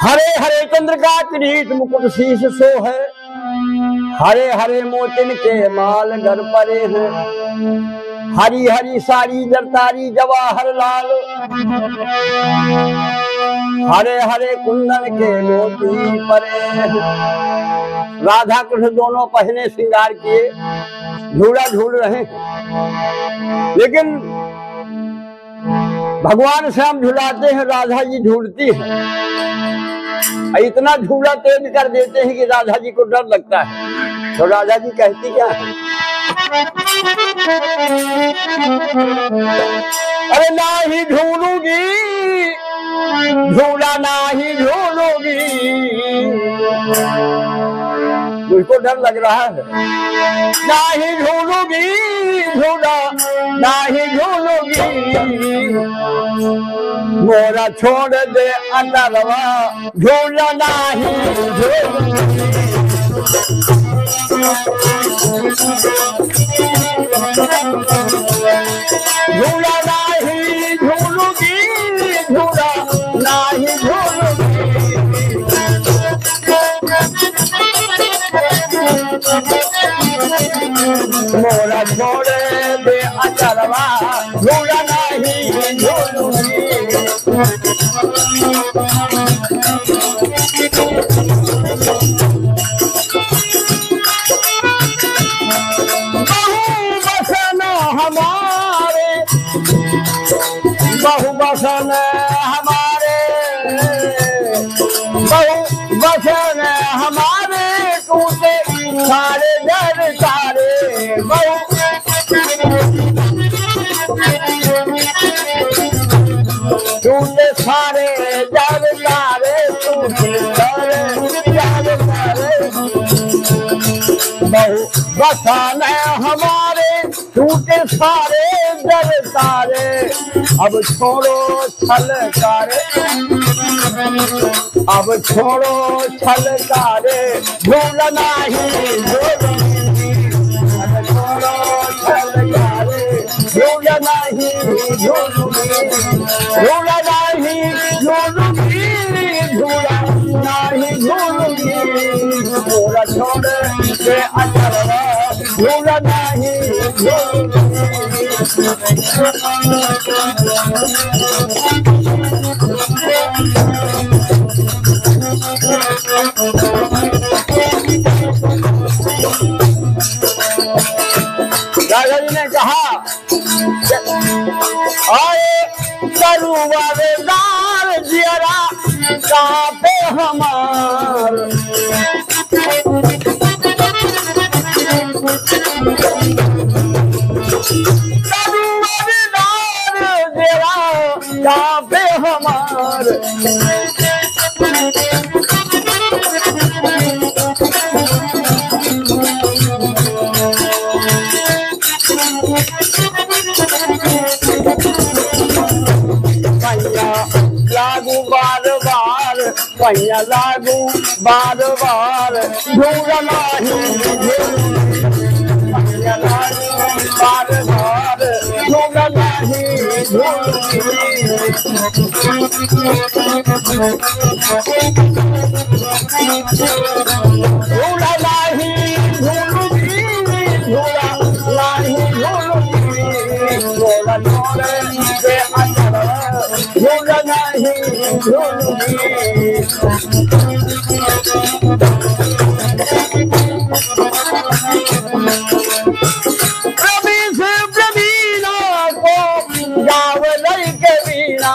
हरे हरे चंद्र का किरीट मुकुट शीश सो है, हरे हरे मोतिन के माल घर परे हैं, हरी हरी साड़ी जरतारी जवाहर लाल, हरे हरे कुंदन के मोती परे हैं। राधा कृष्ण दोनों पहने श्रृंगार किए झूला झूल रहे हैं, लेकिन भगवान श्याम झुलाते हैं, राधा जी झूलती है। इतना झूला तेज कर देते हैं कि राधा जी को डर लगता है। तो राधा जी कहती क्या है, अरे ना ही झूलूंगी झूला ना ही झूलूंगी, मुझको डर लग रहा है। ना ही झूलूंगी झूला ना ही झूलूंगी, मोरा छोड़ दे अंदरवा झूला ना ही झूलूंगी। झूला ना ही झूलूंगी झूला ना ही झूलूंगी, मोरा छोड़ दे अंदरवा झूला ना ही झूलूंगी। बहु बसन हमारे बहु बसन हमारे टूटे सारे जर सारे, बहु टूटे सारे जर सारे, टूटे सारे जर सारे, बहु बसन हमारे टूटे सारे जर सारे। अब छोड़ो छलकारे अब छोड़ो छलकारे झूला नहीं झूलूंगी, छोड़ो छलकारे झूला नहीं झूलूंगी, झूला नहीं झूलूंगी झूला नहीं झूलूंगी, झूला छोड़ के अंदरवा झूला नहीं झूलूंगी। राजा जी ने कहा, आए करुवावेदार जियरा कांपे हमार, कांपे हमार, लागू बार बार पैया लागू बार बार झूला नहीं पैया लागू बार बार झूला नहीं झूलूंगी, झूला नहीं झूलूंगी झूला नहीं झूलूंगी, झूला छोड़ के अंदर झूला नहीं झूलूंगी। प्रभु से प्रवीणा को गाव लई के बीना,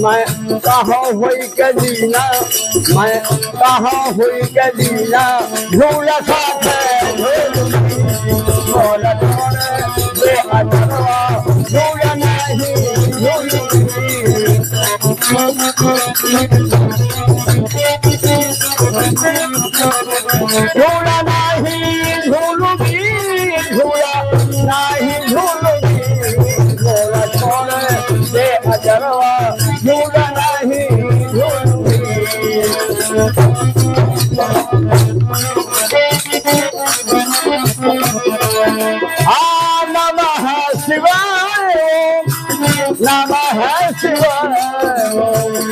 मैं कहाँ हुई के दीना, मैं कहाँ हुई के दीना, झूला साथ झूला छोड़ अनवा झूला नहीं झूलूंगी, झूला नहीं झूलूंगी झूला नहीं झूलूंगी, झूला छोड़ दे अजरवा झूला नहीं झूलूंगी। नमः शिवाय नमः शिवाय